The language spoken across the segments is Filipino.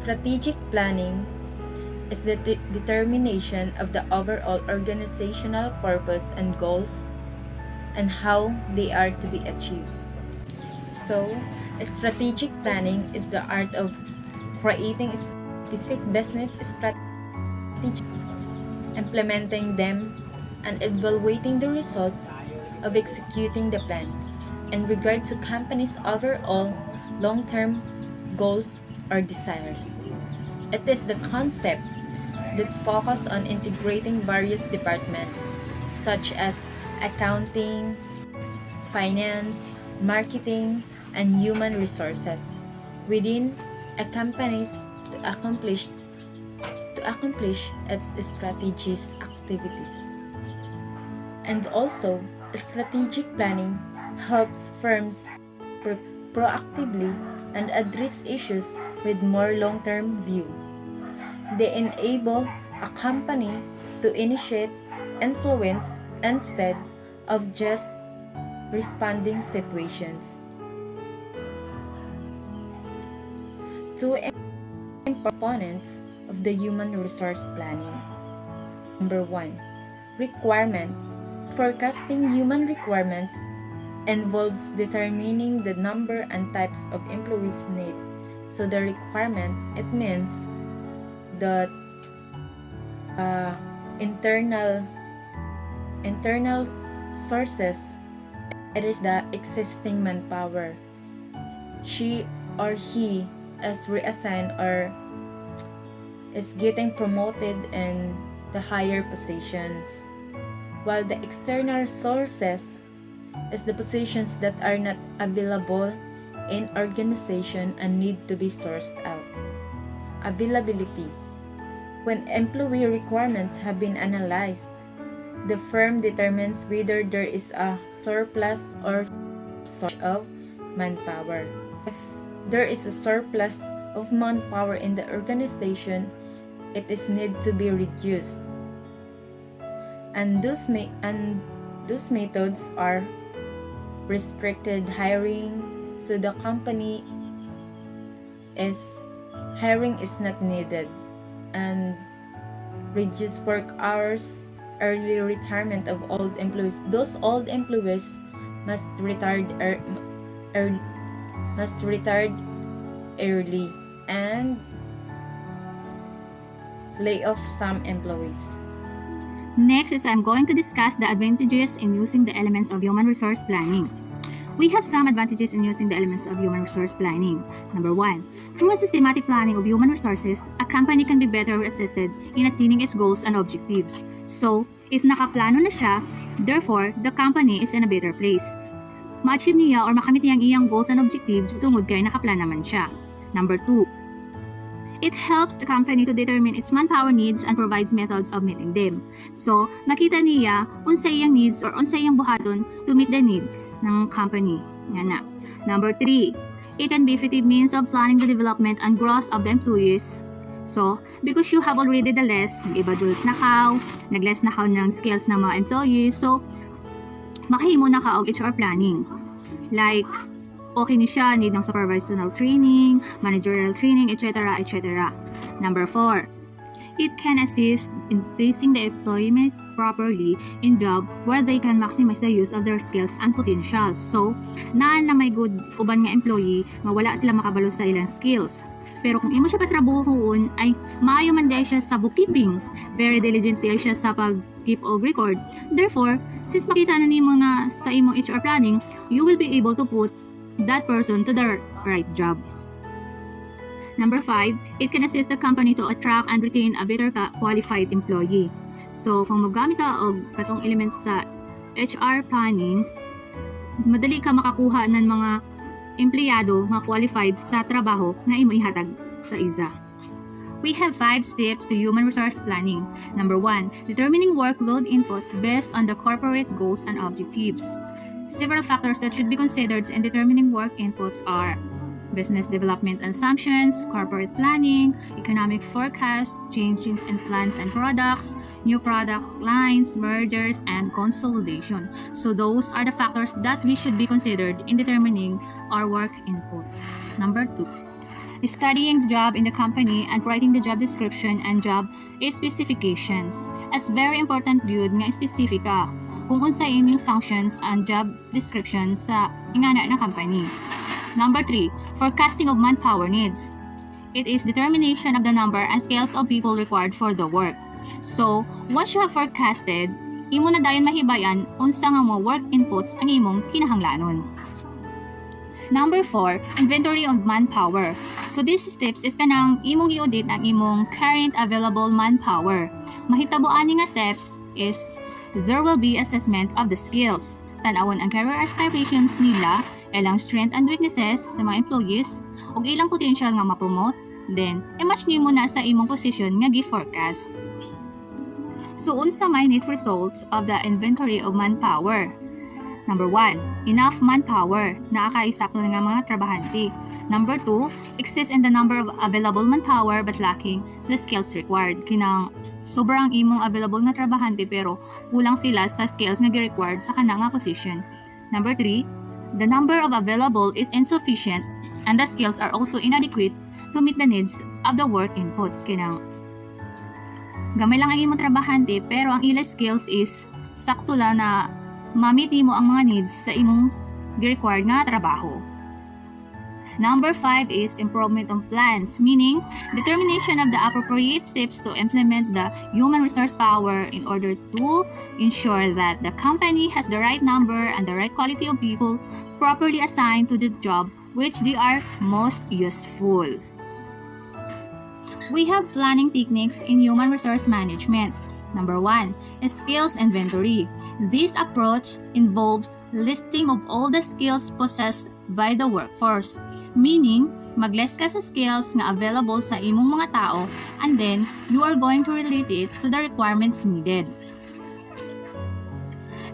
Strategic planning is the determination of the overall organizational purpose and goals and how they are to be achieved. So, strategic planning is the art of creating specific business strategies, implementing them, and evaluating the results of executing the plan in regard to company's overall long-term goals or desires. It is the concept that focus on integrating various departments such as accounting, finance, marketing, and human resources within a company to accomplish its strategic activities. And also, strategic planning helps firms proactively and address issues with more long-term view. They enable a company to initiate influence instead of just responding situations. Two components of the human resource planning. Number 1, requirement. Forecasting human requirements involves determining the number and types of employees needed. So the requirement, it means the internal sources. It is the existing manpower. She or he is reassigned or is getting promoted in the higher positions, while the external sources is the positions that are not available in organization and need to be sourced out. Availability. When employee requirements have been analyzed, the firm determines whether there is a surplus or shortage of manpower. If there is a surplus of manpower in the organization, it is need to be reduced. And those methods are restricted hiring, so the company is hiring is not needed, and reduced work hours, early retirement of old employees. Those old employees must retire early, and lay off some employees. Next is I'm going to discuss the advantages in using the elements of human resource planning. We have some advantages in using the elements of human resource planning. Number 1, through a systematic planning of human resources, a company can be better assisted in attaining its goals and objectives. So, if nakaplano na siya, therefore, the company is in a better place. Ma-achieve niya or makamit niya ang iyang goals and objectives tungod kay nakaplan naman siya. Number 2, it helps the company to determine its manpower needs and provides methods of meeting them. So, makita niya unsa iyang needs or unsa iyang buhaton to meet the needs ng company. Yan na. Number 3, it can be effective means of planning the development and growth of the employees. So, because you have already the list, nag-evaluate na ka, nag-list na ka ng skills ng mga employees, so, makahimo na ka og HR planning. Like, okay ni siya, need ng supervisory training, managerial training, etc. etc. Number 4, it can assist in placing the employment properly in job where they can maximize the use of their skills and potentials. So, naan na may good uban nga employee, mawala sila makabalo sa ilang skills. Pero kung imo siya patrabuhoon, ay maayo man dahil siya sa bookkeeping, very diligent dahil siya sa pag-keep og record. Therefore, since makita na nimo nga sa imong HR planning, you will be able to put that person to the right job. Number 5, it can assist the company to attract and retain a better qualified employee. So, kung maggamit ka og katong elements sa HR planning, madali ka makakuha ng mga empleyado nga qualified sa trabaho nga imo ihatag sa isa. We have 5 steps to human resource planning. Number 1, determining workload inputs based on the corporate goals and objectives. Several factors that should be considered in determining work inputs are business development assumptions, corporate planning, economic forecast, changes in plans and products, new product lines, mergers, and consolidation. So those are the factors that we should be considered in determining our work inputs. Number 2, studying the job in the company and writing the job description and job specifications. It's very important yun nga specific ka kung unsain yung functions and job description sa ingana na company. Number 3, forecasting of manpower needs. It is determination of the number and scales of people required for the work. So, once you have forecasted, imo na dayon mahibayan unsa nga mo work inputs ang imong kinahanglanon. Number 4, inventory of manpower. So these steps is kanang imong i-audit ang imong current available manpower. Mahitabuan ni nga steps is there will be assessment of the skills. Tanawon ang career aspirations nila, ilang strength and weaknesses sa mga employees, ug ilang potential nga ma-promote. Then, i-match nimo na sa imong position nga gi-forecast. So unsa may net results of the inventory of manpower? Number 1, enough manpower, nakakaisakto na nga mga trabahante. Number 2, excess in the number of available manpower but lacking the skills required. Kinang sobrang imong available nga trabahante pero kulang sila sa skills nga gi-required sa kanang nga position. Number 3, the number of available is insufficient and the skills are also inadequate to meet the needs of the work inputs. Kinang gamay lang ang imong trabahante pero ang ila skills is sakto lang na ma-meet mo ang mga needs sa imong gi-required nga trabaho. Number 5 is improvement of plans, meaning determination of the appropriate steps to implement the human resource power in order to ensure that the company has the right number and the right quality of people properly assigned to the job which they are most useful. We have planning techniques in human resource management. Number 1 is skills inventory. This approach involves listing of all the skills possessed by the workforce, meaning mag-list ka sa skills nga available sa imong mga tao and then you are going to relate it to the requirements needed.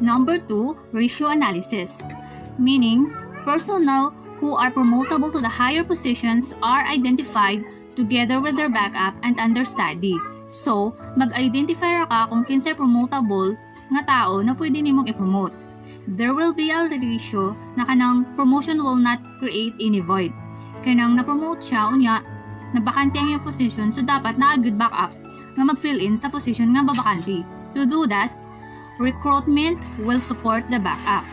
Number 2, ratio analysis, meaning personnel who are promotable to the higher positions are identified together with their backup and understudy. So, mag-identify ra ka kung kinsa promotable nga tao na pwede nimong i-promote. There will be a ratio na kanang promotion will not create any void. Kanang na-promote siya, unya, nabakante ang iyong position, so dapat na-good backup nga mag-fill in sa position nga babakante. To do that, recruitment will support the backup.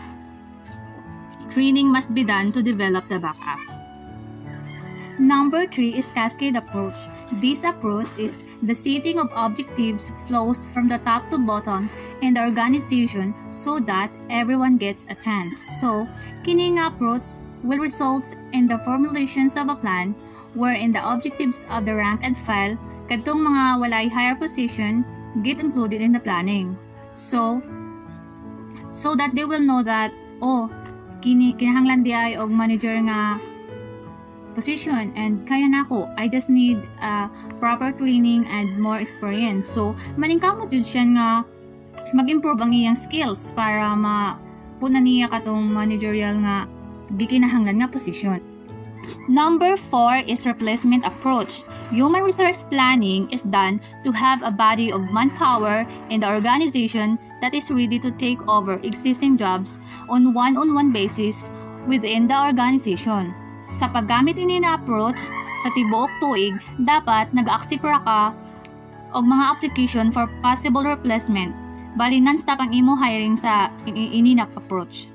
Training must be done to develop the backup. Number 3 is cascade approach. This approach is the setting of objectives flows from the top to bottom in the organization so that everyone gets a chance. So, kining approach will result in the formulations of a plan wherein the objectives of the rank and file kadtong mga walay higher position get included in the planning. So that they will know that kinahanglan di ay og manager nga position and kaya na ako. I just need proper training and more experience. So, maningkamot jud siya nga mag-improve ang iyang skills para mapuna niya katong managerial nga gikinahanglan nga position. Number 4 is replacement approach. Human resource planning is done to have a body of manpower in the organization that is ready to take over existing jobs on one-on-one basis within the organization. Sa paggamit ini na approach sa tibuok tuig, dapat nag-accept ra ka og mga application for possible replacement. Bali non-stop ang imo hiring sa ini na approach.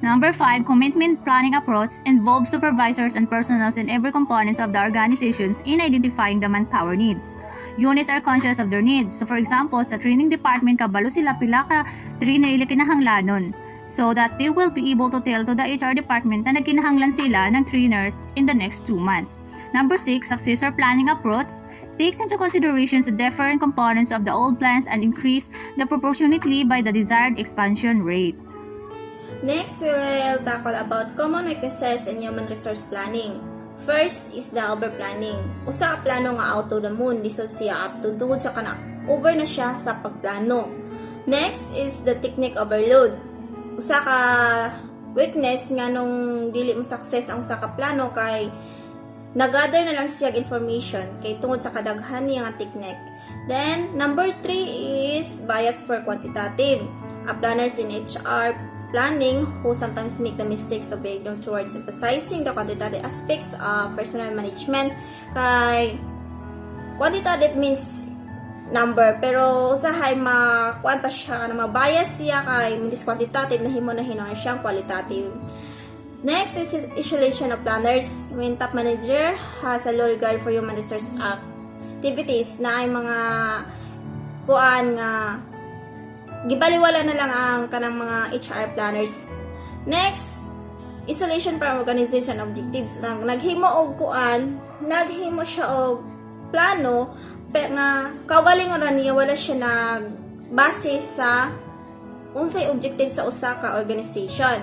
Number 5, commitment planning approach involves supervisors and personnels in every component of the organizations in identifying the manpower needs. Units are conscious of their needs. So for example, sa training department kabalo sila pila ka trainer ila kinahanglanon, so that they will be able to tell to the HR department na nagkinahanglan sila ng trainers in the next 2 months. Number 6, successor planning approach takes into consideration the different components of the old plans and increase the proportionately by the desired expansion rate. Next, we will tackle about common weaknesses in human resource planning. First is the overplanning. Usa ka plano nga out to the moon, lisod siya up to tuhod sa kana over na siya sa pagplano. Next is the technique overload. Usa ka weakness nga nung dili mo success ang usa ka plano kay nagather na lang siya information kay tungod sa kadaghan niya nga technique. Then number 3 is bias for quantitative. A planners in HR planning who sometimes make the mistakes of ignoring towards emphasizing the quantitative aspects of personal management. Kay quantitative means number, pero usahay makuan pa siya na mabias siya kay means quantitative na himo na hinuon siyang qualitative. Next is isolation of planners. When top manager has a low regard for human resource activities na ay mga kuan nga gibaliwala na lang ang kanang mga HR planners. Next, isolation from organization objectives. Naghimo og kuan, naghimo siya og plano nga kaugalingon ra niya wala siya nagbase sa unsay objective sa usa ka organization.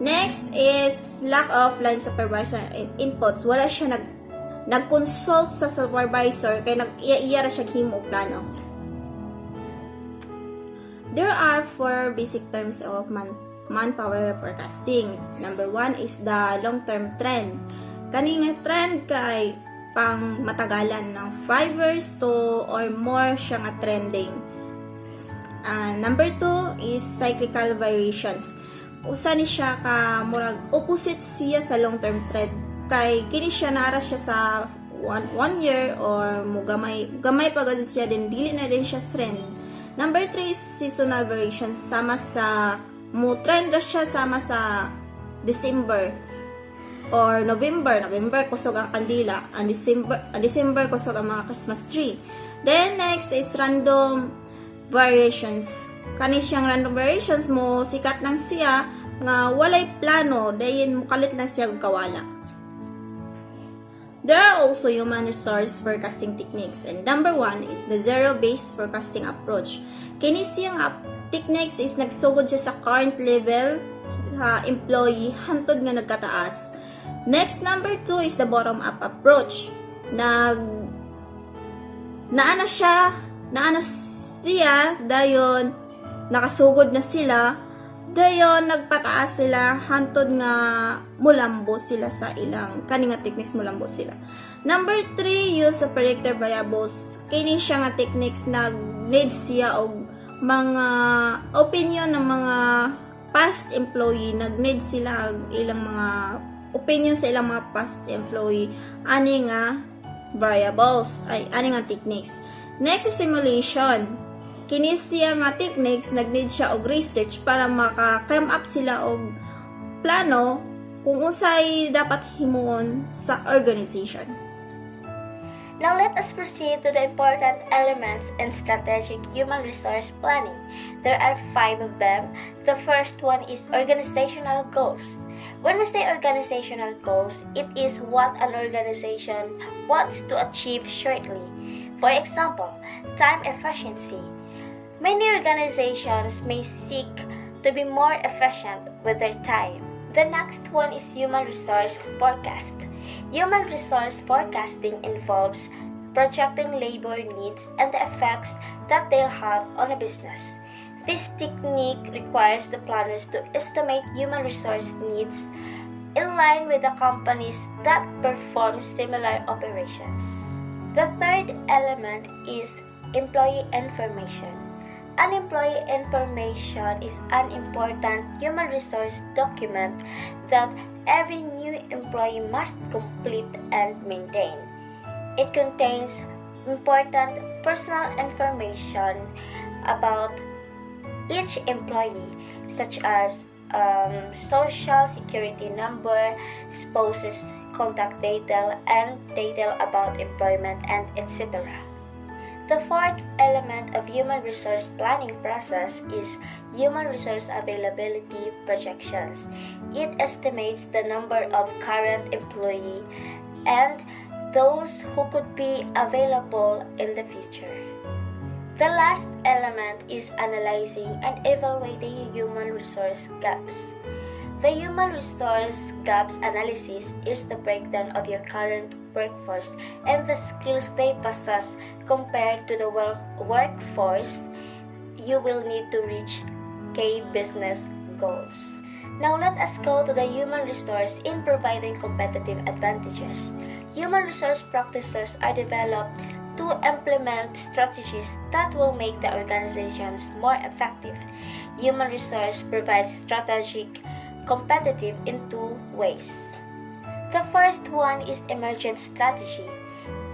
Next is lack of line supervisor inputs. Wala siya nag-consult sa supervisor kay nag-iya ra siya himo og plano. There are 4 basic terms of manpower forecasting. Number 1 is the long-term trend. Kani nga trend kay pang matagalan ng 5 years to or more siya nga trending. Number 2 is cyclical variations. Usa ni siya ka murag opposite siya sa long-term trend. Kay kini siya naara siya sa 1 year or mo gamay pa gud siya din dili na din siya trend. Number 3 is seasonal variations. Sama sa mo trend ra siya sama sa December or November kusog ang kandila, ang December kusog ang mga Christmas tree. Then next is random variations. Kani siyang random variations mo sikat lang siya nga walay plano dayon mukalit lang siya og kawala. There are also human resource forecasting techniques, and number 1 is the zero-based forecasting approach. Kini siyang techniques is nagsugod siya sa current level sa employee hantod nga nagkataas. Next, number 2 is the bottom-up approach. Naana siya dayon nakasugod na sila dayon nagpataas sila hantod nga mulambo sila sa ilang kani nga techniques mulambo sila. Number 3, use of predictor variables. Kini siya nga techniques nag-lead siya og mga opinion ng mga past employee, nag-lead sila og ilang mga opinion sa ilang mga past employee ani nga variables ay ani nga techniques. Next is simulation. Kini siya nga techniques nag-need siya og research para maka-come up sila og plano kung unsay dapat himuon sa organization. Now let us proceed to the important elements in strategic human resource planning. There are 5 of them. The first one is organizational goals. When we say organizational goals, it is what an organization wants to achieve shortly. For example, time efficiency. Many organizations may seek to be more efficient with their time. The next one is human resource forecast. Human resource forecasting involves projecting labor needs and the effects that they'll have on a business. This technique requires the planners to estimate human resource needs in line with the companies that perform similar operations. The third element is employee information. An employee information is an important human resource document that every new employee must complete and maintain. It contains important personal information about each employee, such as social security number, spouse's contact detail, and detail about employment, and etc. The fourth element of human resource planning process is human resource availability projections. It estimates the number of current employees and those who could be available in the future. The last element is analyzing and evaluating human resource gaps. The human resource gaps analysis is the breakdown of your current workforce and the skills they possess compared to the workforce you will need to reach key business goals. Now let us go to the human resource in providing competitive advantages. Human resource practices are developed to implement strategies that will make the organizations more effective. Human resource provides strategic competitive in two ways. The first one is emergent strategy.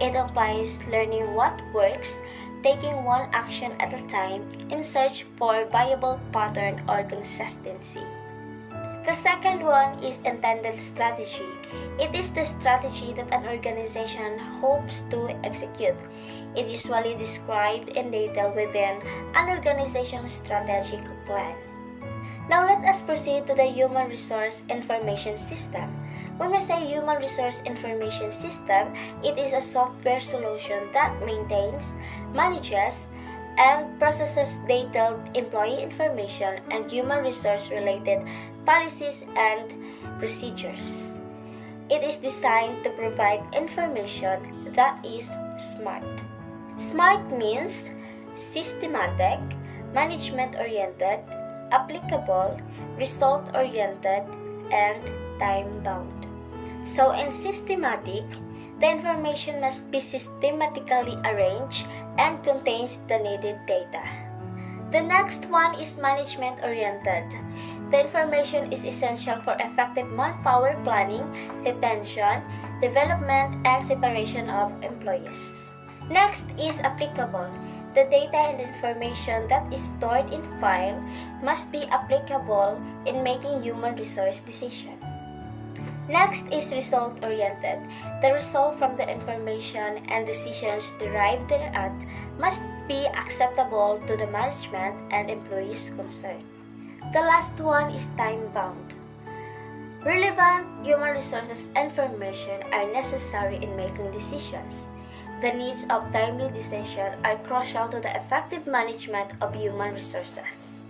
It implies learning what works, taking one action at a time in search for viable pattern or consistency. The second one is intended strategy. It is the strategy that an organization hopes to execute. It is usually described in detail within an organization's strategic plan. Now let us proceed to the Human Resource Information System. When we say Human Resource Information System, it is a software solution that maintains, manages, and processes detailed employee information and human resource related policies and procedures. It is designed to provide information that is SMART. SMART means systematic, management-oriented, applicable, result-oriented, and time-bound. So in systematic, the information must be systematically arranged and contains the needed data. The next one is management-oriented. The information is essential for effective manpower planning, retention, development, and separation of employees. Next is applicable. The data and information that is stored in file must be applicable in making human resource decisions. Next is result-oriented. The result from the information and decisions derived thereat must be acceptable to the management and employees concerned. The last one is time-bound. Relevant human resources information are necessary in making decisions. The needs of timely decision are crucial to the effective management of human resources.